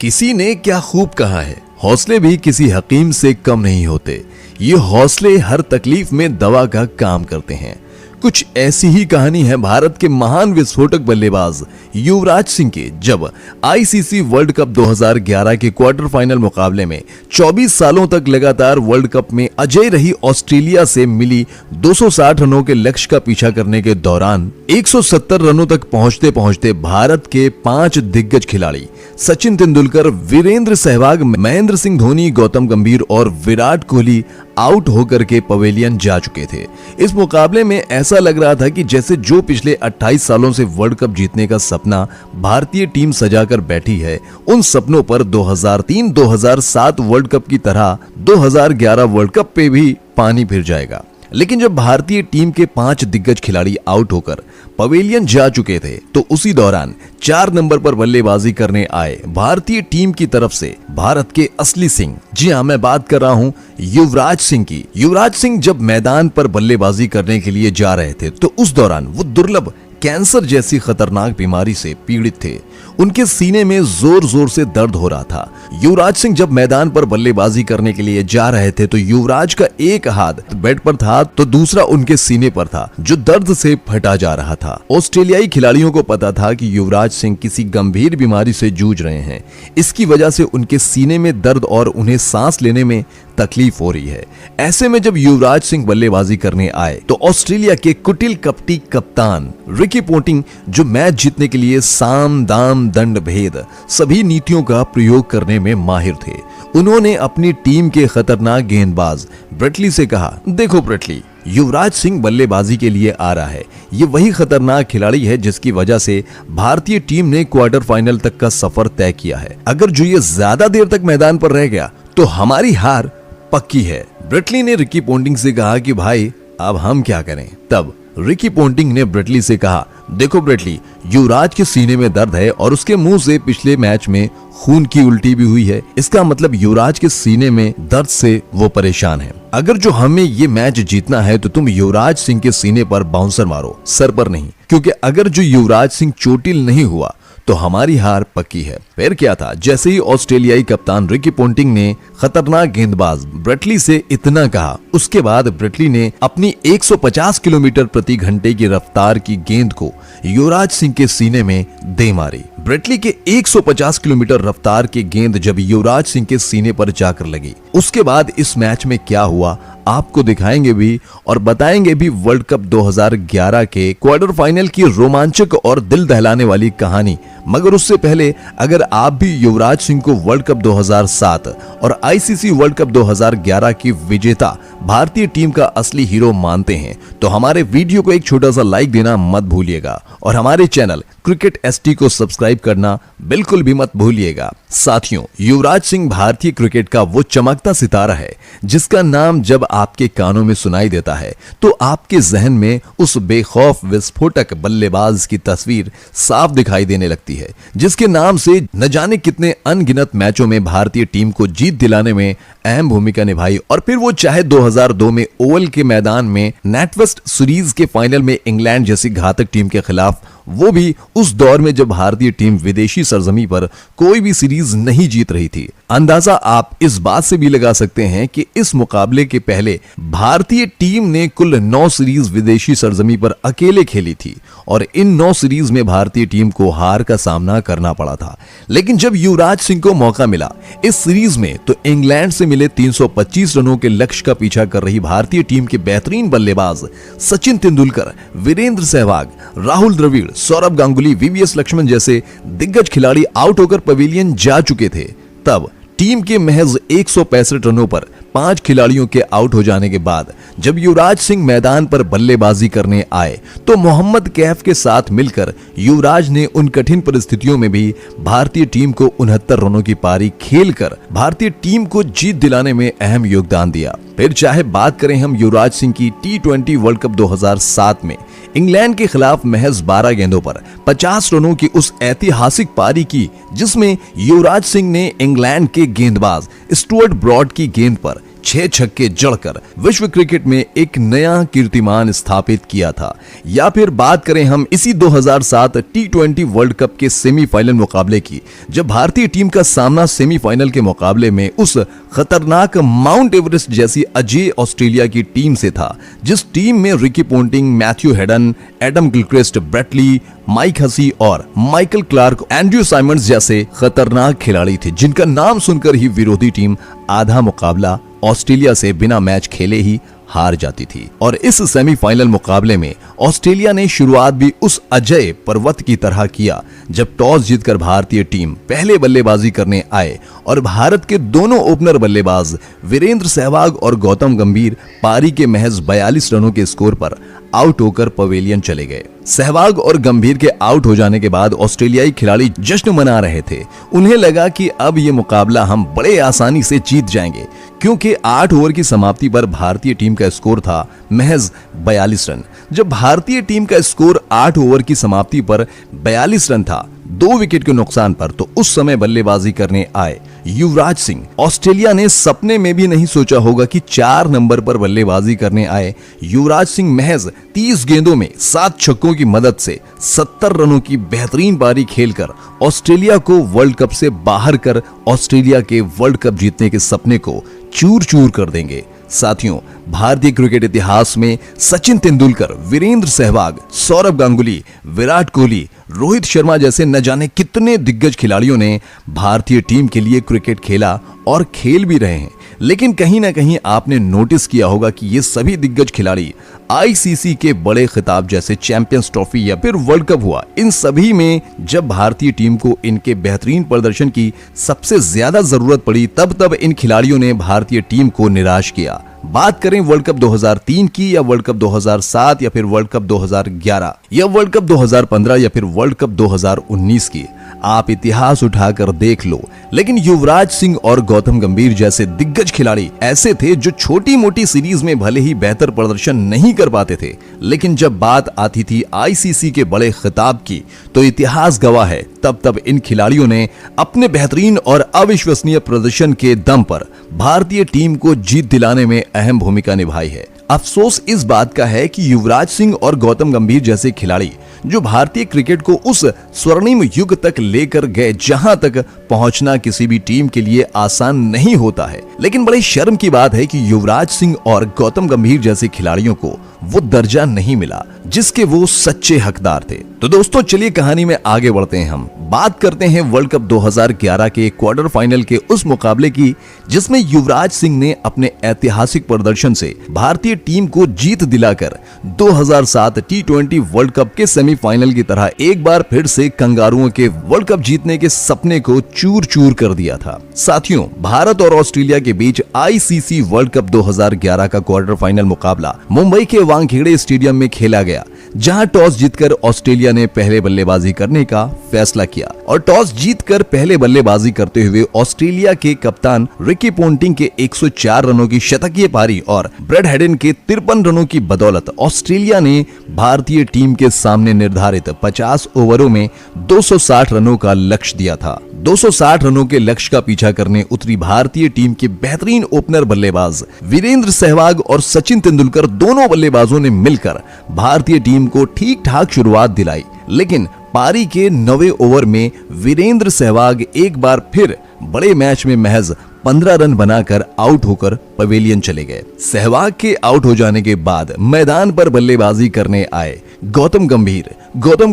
किसी ने क्या खूब कहा है, हौसले भी किसी हकीम से कम नहीं होते। ये हौसले हर तकलीफ में दवा का काम करते हैं। कुछ ऐसी ही कहानी है भारत के महान विस्फोटक बल्लेबाज युवराज सिंह की, जब आईसीसी वर्ल्ड कप 2011 के क्वार्टर फाइनल मुकाबले में 24 सालों तक लगातार वर्ल्ड कप में अजेय रही ऑस्ट्रेलिया से मिली 260 रनों के लक्ष्य का पीछा करने के दौरान 170 रनों तक पहुंचते पहुंचते भारत के 5 दिग्गज खिलाड़ी सचिन तेंदुलकर, वीरेंद्र सहवाग, महेंद्र सिंह धोनी, गौतम गंभीर और विराट कोहली आउट होकर के पवेलियन जा चुके थे। इस मुकाबले में ऐसा लग रहा था कि जैसे जो पिछले 28 सालों से वर्ल्ड कप जीतने का सपना भारतीय टीम सजाकर बैठी है, उन सपनों पर 2003-2007 वर्ल्ड कप की तरह 2011 वर्ल्ड कप पे भी पानी फिर जाएगा। लेकिन जब भारतीय टीम के 5 दिग्गज खिलाड़ी आउट होकर पवेलियन जा चुके थे, तो उसी दौरान 4 नंबर पर बल्लेबाजी करने आए भारतीय टीम की तरफ से भारत के असली सिंह, जी हां, मैं बात कर रहा हूं युवराज सिंह की। युवराज सिंह जब मैदान पर बल्लेबाजी करने के लिए जा रहे थे, तो उस दौरान वो दुर्लभ कैंसर जैसी खतरनाक बीमारी से पीड़ित थे। उनके सीने में जोर जोर से दर्द हो रहा था। युवराज सिंह जब मैदान पर बल्लेबाजी करने के लिए जा रहे थे, तो युवराज का एक हाथ बैट पर था तो दूसरा उनके सीने पर था, जो दर्द से फटा जा रहा था। ऑस्ट्रेलियाई खिलाड़ियों को पता था कि युवराज सिंह किसी गंभीर बीमारी से जूझ रहे हैं। इसकी वजह से उनके सीने में दर्द और उन्हें सांस लेने में तकलीफ हो रही है। ऐसे में जब युवराज सिंह बल्लेबाजी करने आए, तो ऑस्ट्रेलिया के कुटिल कपटी कप्तान रिकी पोंटिंग, जो मैच जीतने के लिए साम दाम दंड भेद सभी नीतियों का प्रयोग करने में माहिर थे, उन्होंने अपनी टीम के खतरनाक गेंदबाज ब्रेटली से कहा, देखो ब्रेटली, युवराज सिंह बल्लेबाजी के लिए आ रहा है। ये वही खतरनाक खिलाड़ी है जिसकी वजह से भारतीय टीम ने क्वार्टर फाइनल तक का सफर तय किया है। अगर जो ये ज्यादा देर तक मैदान पर रह गया तो हमारी हार पक्की है। ब्रेटली ने रिकी पोंटिंग से कहा कि भाई अब हम क्या करें। तब रिकी पोंटिंग ने ब्रेटली से कहा, देखो ब्रेटली, युवराज के सीने में दर्द है और उसके मुंह से पिछले मैच में खून की उल्टी भी हुई है। इसका मतलब युवराज के सीने में दर्द से वो परेशान है। अगर जो हमें ये मैच जीतना है तो तुम युवराज सिंह के सीने पर बाउंसर मारो, सर पर नहीं, क्योंकि अगर जो युवराज सिंह चोटिल नहीं हुआ तो हमारी हार पक्की है। फिर क्या था, जैसे ही ऑस्ट्रेलियाई कप्तान रिकी पोंटिंग ने खतरनाक गेंदबाज ब्रेटली से इतना कहा, उसके बाद ब्रेटली ने अपनी 150 किलोमीटर प्रति घंटे की रफ्तार की गेंद को युवराज सिंह के सीने में दे मारी। ब्रेटली के 150 किलोमीटर रफ्तार की गेंद जब युवराज सिंह के सीने पर जाकर लगी, उसके बाद इस मैच में क्या हुआ आपको दिखाएंगे भी और बताएंगे भी। वर्ल्ड कप 2011 के क्वार्टर फाइनल की रोमांचक और दिल दहलाने वाली कहानी। मगर उससे पहले अगर आप भी युवराज सिंह को वर्ल्ड कप 2007 और आईसीसी वर्ल्ड कप 2011 की विजेता भारतीय टीम का असली हीरो मानते हैं, तो हमारे वीडियो को एक छोटा सा लाइक देना मत भूलिएगा और हमारे चैनल क्रिकेट एसटी को सब्सक्राइब करना बिल्कुल भी मत भूलिएगा। साथियों, युवराज सिंह भारतीय क्रिकेट का वो चमकता सितारा है जिसका नाम जब आपके कानों में सुनाई देता है तो आपके जहन में उस बेखौफ विस्फोटक बल्लेबाज की तस्वीर साफ दिखाई देने लगती है, जिसके नाम से न जाने कितने अनगिनत मैचों में भारतीय टीम को जीत दिलाने में अहम भूमिका निभाई। और फिर वो चाहे 2002 में ओवल के मैदान में नेटवेस्ट सीरीज के फाइनल में इंग्लैंड जैसी घातक टीम के खिलाफ, वो भी उस दौर में जब भारतीय टीम विदेशी सरजमी पर कोई भी सीरीज नहीं जीत रही थी। अंदाजा आप इस बात से भी लगा सकते हैं कि इस मुकाबले के पहले भारतीय टीम ने कुल 9 सीरीज विदेशी सरजमी पर अकेले खेली थी और इन 9 सीरीज में भारतीय टीम को हार का सामना करना पड़ा था। लेकिन जब युवराज सिंह को मौका मिला इस सीरीज में, तो इंग्लैंड से मिले 325 रनों के लक्ष्य का पीछा कर रही भारतीय टीम के बेहतरीन बल्लेबाज सचिन तेंदुलकर, वीरेंद्र सहवाग, राहुल द्रविड़, सौरभ गांगुली, वीवीएस लक्ष्मण जैसे दिग्गज खिलाड़ी आउट होकर पवेलियन जा चुके थे। तब टीम के महज 165 रनों पर 5 खिलाड़ियों के आउट हो जाने के बाद जब युवराज सिंह मैदान पर बल्लेबाजी करने आए, तो मोहम्मद कैफ के साथ मिलकर युवराज ने उन कठिन परिस्थितियों में भी भारतीय टीम को 69 रनों की पारी खेलकर भारतीय टीम को जीत दिलाने में अहम योगदान दिया। फिर चाहे बात करें हम युवराज सिंह की T20 वर्ल्ड कप 2007 में इंग्लैंड के खिलाफ महज 12 गेंदों पर 50 रनों की उस ऐतिहासिक पारी की, जिसमें युवराज सिंह ने इंग्लैंड के गेंदबाज स्टुअर्ट ब्रॉड की गेंद पर 6 छक्के जड़कर विश्व क्रिकेट में एक नया कीर्तिमान स्थापित किया था। या फिर बात करें हम इसी 2007 T20 वर्ल्ड कप के सेमीफाइनल मुकाबले की, जब भारतीय टीम का सामना सेमीफाइनल के मुकाबले में उस खतरनाक माउंट एवरेस्ट जैसी अजय ऑस्ट्रेलिया की टीम से था, जिस टीम में Ricky Ponting, Matthew Hayden, Adam Gilchrist, Brett Lee, Mike Hussey और माइकल क्लार्क, एंड्रयू साइमंड्स जैसे खतरनाक खिलाड़ी थे, जिनका नाम सुनकर ही विरोधी टीम आधा मुकाबला ऑस्ट्रेलिया से बिना मैच खेले ही हार जाती थी। और इस सेमीफाइनल मुकाबले में ऑस्ट्रेलिया ने शुरुआत भी उस अजय पर्वत की तरह किया, जब टॉस जीतकर भारतीय टीम पहले बल्लेबाजी करने आए और भारत के दोनों ओपनर बल्लेबाज वीरेंद्र सहवाग और गौतम गंभीर पारी के महज 42 रनों के स्कोर पर आउट होकर पवेलियन चले गए। सहवाग और गंभीर के आउट हो जाने के बाद ऑस्ट्रेलियाई खिलाड़ी जश्न मना रहे थे। उन्हें लगा कि अब ये मुकाबला हम बड़े आसानी से जीत जाएंगे, क्योंकि 8 ओवर की समाप्ति पर भारतीय टीम का स्कोर था महज 42 रन। जब भारतीय टीम का स्कोर 8 ओवर की समाप्ति पर 42 रन था, 2 विकेट के नुकसान पर, तो उस समय बल्लेबाजी करने आए युवराज सिंह। ऑस्ट्रेलिया ने सपने में भी नहीं सोचा होगा कि 4 नंबर पर बल्लेबाजी करने आए युवराज सिंह महज 30 गेंदों में 7 छक्कों की मदद से 70 रनों की बेहतरीन पारी खेलकर ऑस्ट्रेलिया को वर्ल्ड कप से बाहर कर ऑस्ट्रेलिया के वर्ल्ड कप जीतने के सपने को चूर चूर कर देंगे। साथियों, भारतीय क्रिकेट इतिहास में सचिन तेंदुलकर, वीरेंद्र सहवाग, सौरभ गांगुली, विराट कोहली, रोहित शर्मा जैसे न जाने कितने दिग्गज खिलाड़ियों ने भारतीय टीम के लिए क्रिकेट खेला और खेल भी रहे हैं। लेकिन कहीं ना कहीं आपने नोटिस किया होगा कि ये सभी दिग्गज खिलाड़ी आईसीसी के बड़े खिताब जैसे चैंपियंस ट्रॉफी या फिर वर्ल्ड कप हुआ, इन सभी में जब भारतीय टीम को इनके बेहतरीन प्रदर्शन की सबसे ज्यादा जरूरत पड़ी, तब इन खिलाड़ियों ने भारतीय टीम को निराश किया। बात करें वर्ल्ड कप 2003 की, या वर्ल्ड कप 2007, या फिर वर्ल्ड कप 2011, या वर्ल्ड कप 2015, या फिर वर्ल्ड कप 2019 की, आप इतिहास उठाकर देख लो, लेकिन युवराज सिंह और गौतम गंभीर जैसे दिग्गज खिलाड़ी ऐसे थे जो छोटी मोटी सीरीज में भले ही बेहतर प्रदर्शन नहीं कर पाते थे, लेकिन जब बात आती थी आईसीसी के बड़े खिताब की, तो इतिहास गवाह है तब इन खिलाड़ियों ने अपने बेहतरीन और अविश्वसनीय प्रदर्शन के दम पर भारतीय टीम को जीत दिलाने में अहम भूमिका निभाई है। अफसोस इस बात का है कि युवराज सिंह और गौतम गंभीर जैसे खिलाड़ी जो भारतीय क्रिकेट को उस स्वर्णिम युग तक लेकर गए जहां तक पहुंचना किसी भी टीम के लिए आसान नहीं होता है, लेकिन बड़ी शर्म की बात है कि युवराज सिंह और गौतम गंभीर जैसे खिलाड़ियों को वो दर्जा नहीं मिला जिसके वो सच्चे हकदार थे। तो दोस्तों, चलिए कहानी में आगे बढ़ते हैं। हम बात करते हैं वर्ल्ड कप 2011 के क्वार्टर फाइनल के उस मुकाबले की, जिसमें युवराज सिंह ने अपने ऐतिहासिक प्रदर्शन से भारतीय टीम को जीत दिलाकर 2007 T20 वर्ल्ड कप के सेमीफाइनल की तरह एक बार फिर से कंगारुओं के वर्ल्ड कप जीतने के सपने को चूर चूर कर दिया था। साथियों, भारत और ऑस्ट्रेलिया के बीच आईसीसी वर्ल्ड कप 2011 का क्वार्टर फाइनल मुकाबला मुंबई के वानखेड़े स्टेडियम में खेला गया, जहां टॉस जीतकर ऑस्ट्रेलिया ने पहले बल्लेबाजी करने का फैसला किया और टॉस जीतकर पहले बल्लेबाजी करते हुए ऑस्ट्रेलिया के कप्तान रिकी पोंटिंग के 104 रनों की शतकीय पारी और ब्रेड हेडन के 53 रनों की बदौलत ऑस्ट्रेलिया ने भारतीय टीम के सामने निर्धारित 50 ओवरों में 260 रनों का लक्ष्य दिया था। 260 रनों के लक्ष्य का पीछा करने उतरी भारतीय टीम के बेहतरीन ओपनर बल्लेबाज वीरेंद्र सहवाग और सचिन तेंदुलकर दोनों बल्लेबाजों ने मिलकर भारतीय टीम को ठीक ठाक शुरुआत दिलाई, लेकिन पारी के 9वें ओवर में वीरेंद्र सहवाग एक बार फिर बड़े मैच में महज 15 रन बनाकर आउट होकर पवेलियन चले गए। सहवाग के आउट हो जाने के बाद मैदान पर बल्लेबाजी करने आए गौतम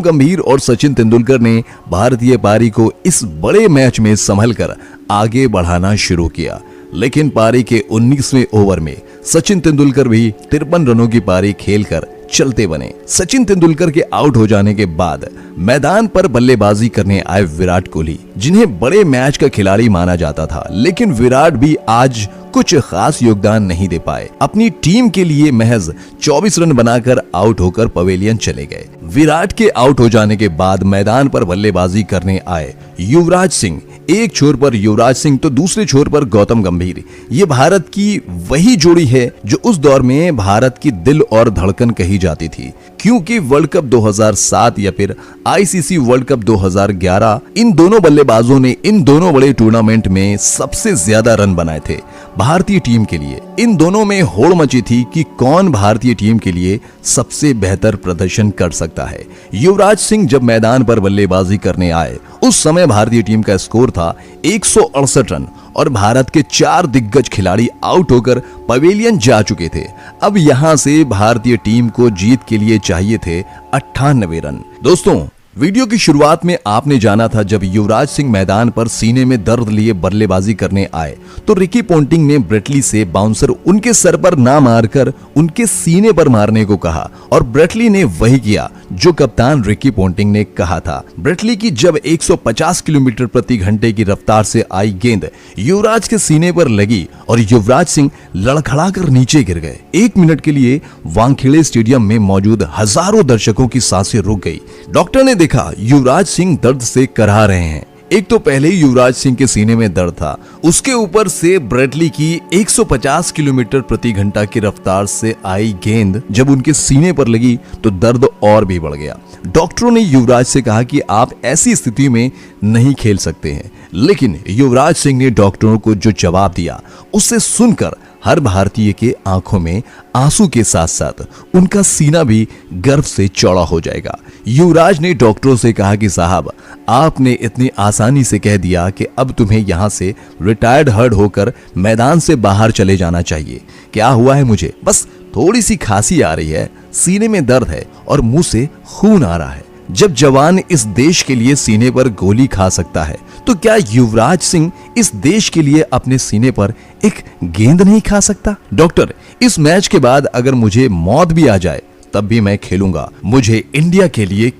गंभीर और सचिन तेंदुलकर ने भारतीय पारी को इस बड़े मैच में संभलकर आगे बढ़ाना शुरू किया, लेकिन पारी के 19वें ओवर में सचिन तेंदुलकर भी 53 रनों की पारी खेलकर चलते बने। सचिन तेंदुलकर के आउट हो जाने के बाद मैदान पर बल्लेबाजी करने आए विराट कोहली, जिन्हें बड़े मैच का खिलाड़ी माना जाता था, लेकिन विराट भी आज कुछ खास योगदान नहीं दे पाए। अपनी टीम के लिए महज 24 रन बनाकर आउट होकर पवेलियन चले गए। विराट के आउट हो जाने के बाद मैदान पर बल्लेबाजी करने आए युवराज सिंह, एक छोर पर युवराज सिंह तो दूसरे छोर पर गौतम गंभीर। ये भारत की वही जोड़ी है जो उस दौर में भारत की दिल और धड़कन कही जाती थी, क्योंकि वर्ल्ड कप 2007 या फिर आईसीसी वर्ल्ड कप 2011 इन दोनों बल्लेबाजों ने इन दोनों बड़े टूर्नामेंट में सबसे ज्यादा रन बनाए थे भारतीय टीम के लिए। इन दोनों में होड़ मची थी कि कौन भारतीय टीम के लिए सबसे बेहतर प्रदर्शन कर सकता है। युवराज सिंह जब मैदान पर बल्लेबाजी करने आए उस समय भारतीय टीम का स्कोर था 168 रन और भारत के 4 दिग्गज खिलाड़ी आउट होकर पवेलियन जा चुके थे। अब यहां से भारतीय टीम को जीत के लिए चाहिए थे 98 रन। दोस्तों, वीडियो की शुरुआत में आपने जाना था जब युवराज सिंह मैदान पर सीने में दर्द लिए बल्लेबाजी करने आए तो रिकी पोंटिंग ने ब्रेटली से बाउंसर उनके सर पर ना मारकर उनके सीने पर मारने को कहा और ब्रेटली ने वही किया जो कप्तान रिकी पोंटिंग ने कहा था। ब्रेटली की जब 150 किलोमीटर प्रति घंटे की रफ्तार से आई गेंद युवराज के सीने पर लगी और युवराज सिंह लड़खड़ाकर नीचे गिर गए। 1 मिनट के लिए वानखेड़े स्टेडियम में मौजूद हजारों दर्शकों की सांसें रुक गई। डॉक्टर ने देखा युवराज सिंह दर्द से कराह रहे हैं। एक तो पहले ही युवराज सिंह के सीने में दर्द था, उसके ऊपर से ब्रेटली की 150 किलोमीटर प्रति घंटा की रफ्तार से आई गेंद जब उनके सीने पर लगी तो दर्द और भी बढ़ गया। डॉक्टरों ने युवराज से कहा कि आप ऐसी स्थिति में नहीं खेल सकते हैं, लेकिन युवराज सिंह ने डॉक्टरों को जो जवाब दिया उससे सुनकर हर भारतीय के आंखों में आंसू के साथ साथ उनका सीना भी गर्व से चौड़ा हो जाएगा। युवराज ने डॉक्टरों से कहा कि साहब, आपने इतनी आसानी से कह दिया कि अब तुम्हें यहां से रिटायर्ड हर्ड होकर मैदान से बाहर चले जाना चाहिए। क्या हुआ है मुझे? बस थोड़ी सी खांसी आ रही है, सीने में दर्द है और मुंह से खून आ रहा है। जब जवान इस देश के लिए सीने पर गोली खा सकता है तो क्या युवराज सिंह इस देश के लिए अपने सीने पर एक गेंद नहीं खा सकता? डॉक्टर, इस मैच के बाद अगर मुझे मौत भी आ जाए तब भी मैं खेलूंगा। मुझे इंडिया के लिए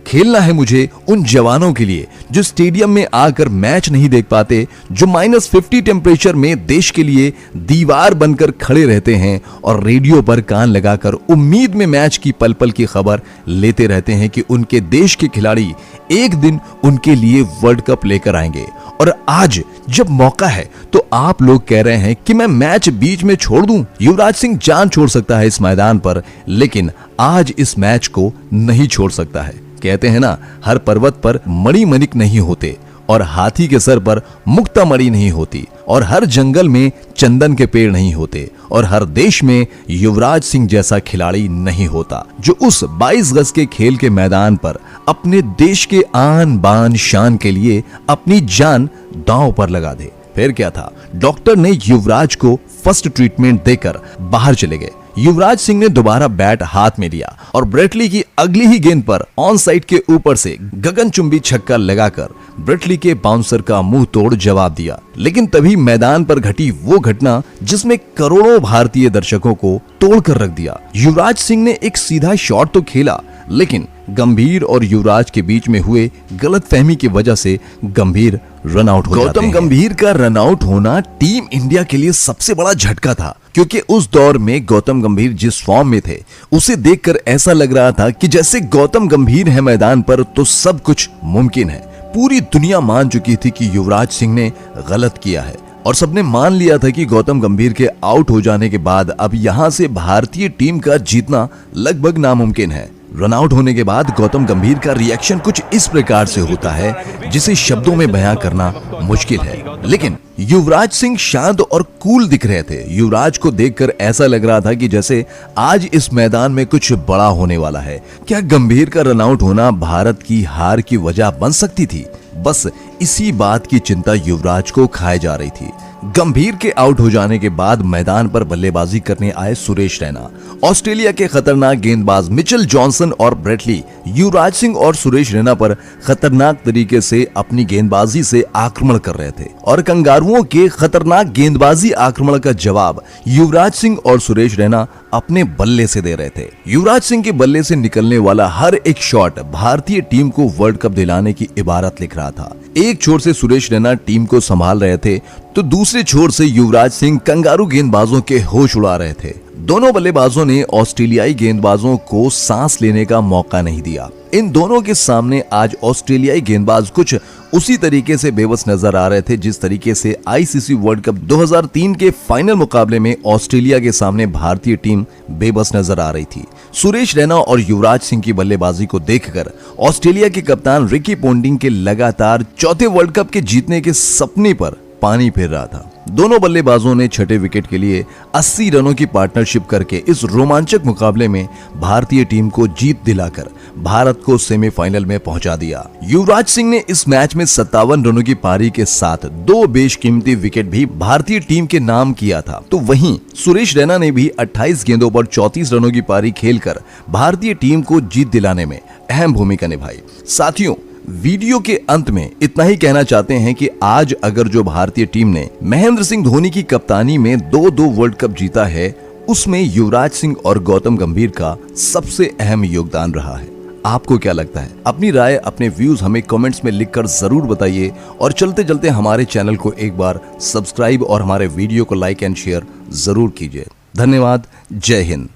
खेलना है मुझे उन जवानों के लिए जो स्टेडियम में आकर मैच नहीं देख पाते, जो -50 टेम्परेचर में देश के लिए दीवार बनकर खड़े रहते हैं और रेडियो पर कान लगाकर उम्मीद में मैच की पल पल की खबर लेते रहते हैं कि उनके देश के खिलाड़ी एक दिन उनके लिए वर्ल्ड कप लेकर आएंगे। और आज जब मौका है तो आप लोग कह रहे हैं कि मैं मैच बीच में छोड़ दूं। युवराज सिंह जान छोड़ सकता है इस मैदान पर, लेकिन आज इस मैच को नहीं छोड़ सकता है। कहते हैं ना, हर पर्वत पर मणिमणिक नहीं होते और हाथी के सर पर मुक्ता मणि नहीं होती और हर जंगल में चंदन के पेड़ नहीं होते और हर देश में युवराज सिंह जैसा खिलाड़ी नहीं होता जो उस 22 गज के खेल के मैदान पर अपने देश के आन बान शान के लिए अपनी जान दांव पर लगा दे। फिर क्या था, डॉक्टर ने युवराज को फर्स्ट ट्रीटमेंट देकर बाहर चले गए। युवराज सिंह ने दोबारा बैट हाथ में लिया और ब्रेटली की अगली ही गेंद पर ऑन साइड के ऊपर से गगनचुंबी छक्का लगाकर ब्रेटली के बाउंसर का मुंह तोड़ जवाब दिया। लेकिन तभी मैदान पर घटी वो घटना जिसमें करोड़ों भारतीय दर्शकों को तोड़कर रख दिया। युवराज सिंह ने एक सीधा शॉट तो खेला, लेकिन गंभीर और युवराज के बीच में हुए गलतफहमी की वजह से गंभीर रन आउट हो जाते हैं। गौतम गंभीर का रन आउट होना टीम इंडिया के लिए सबसे बड़ा झटका था, क्योंकि उस दौर में गौतम गंभीर जिस फॉर्म में थे उसे देखकर ऐसा लग रहा था कि जैसे गौतम गंभीर है मैदान पर तो सब कुछ मुमकिन है। पूरी दुनिया मान चुकी थी कि युवराज सिंह ने गलत किया है और सबने मान लिया था कि गौतम गंभीर के आउट हो जाने के बाद अब यहां से भारतीय टीम का जीतना लगभग नामुमकिन है। रन आउट होने के बाद गौतम गंभीर का रिएक्शन कुछ इस प्रकार से होता है जिसे शब्दों में बयां करना मुश्किल है, लेकिन युवराज सिंह शांत और कूल दिख रहे थे। युवराज को देखकर ऐसा लग रहा था कि जैसे आज इस मैदान में कुछ बड़ा होने वाला है। क्या गंभीर का रन आउट होना भारत की हार की वजह बन सकती थी? बस इसी बात की चिंता युवराज को खाए जा रही थी। गंभीर के आउट हो जाने के बाद मैदान पर बल्लेबाजी करने आए सुरेश रैना। ऑस्ट्रेलिया के खतरनाक गेंदबाज मिचेल जॉनसन और ब्रेटली युवराज सिंह और सुरेश रैना पर खतरनाक तरीके से अपनी गेंदबाजी से आक्रमण कर रहे थे और कंगारुओं के खतरनाक गेंदबाजी आक्रमण का जवाब युवराज सिंह और सुरेश रैना अपने बल्ले से दे रहे थे। युवराज सिंह के बल्ले से निकलने वाला हर एक शॉट भारतीय टीम को वर्ल्ड कप दिलाने की इबारत लिख रहा था। एक छोर से सुरेश रैना टीम को संभाल रहे थे तो दूसरे छोर से युवराज सिंह कंगारू गेंदबाजों के होश उड़ा रहे थे। दोनों बल्लेबाजों ने ऑस्ट्रेलियाई गेंदबाजों को सांस लेने का मौका नहीं दिया। इन दोनों के सामने आज ऑस्ट्रेलियाई गेंदबाज कुछ उसी तरीके से बेबस नजर आ रहे थे जिस तरीके से आईसीसी वर्ल्ड कप 2003 के फाइनल मुकाबले में ऑस्ट्रेलिया के सामने भारतीय टीम बेबस नजर आ रही थी। सुरेश रैना और युवराज सिंह की बल्लेबाजी को देखकर ऑस्ट्रेलिया के कप्तान रिकी पोंटिंग के लगातार चौथे वर्ल्ड कप के जीतने के सपने पर पानी फिर रहा था। दोनों बल्लेबाजों ने छठे विकेट के लिए 80 रनों की पार्टनरशिप करके इस रोमांचक मुकाबले में भारतीय टीम को जीत दिलाकर भारत को सेमीफाइनल में पहुंचा दिया। युवराज सिंह ने इस मैच में 57 रनों की पारी के साथ 2 बेशकीमती विकेट भी भारतीय टीम के नाम किया था। तो वहीं सुरेश रैना ने भी 28 गेंदों पर 34 रनों की पारी खेलकर भारतीय टीम को जीत दिलाने में अहम भूमिका निभाई। साथियों, वीडियो के अंत में इतना ही कहना चाहते हैं कि आज अगर जो भारतीय टीम ने महेंद्र सिंह धोनी की कप्तानी में 2-2 वर्ल्ड कप जीता है, उसमें युवराज सिंह और गौतम गंभीर का सबसे अहम योगदान रहा है। आपको क्या लगता है? अपनी राय, अपने व्यूज हमें कमेंट्स में लिखकर जरूर बताइए और चलते चलते हमारे चैनल को एक बार सब्सक्राइब और हमारे वीडियो को लाइक एंड शेयर जरूर कीजिए। धन्यवाद। जय हिंद।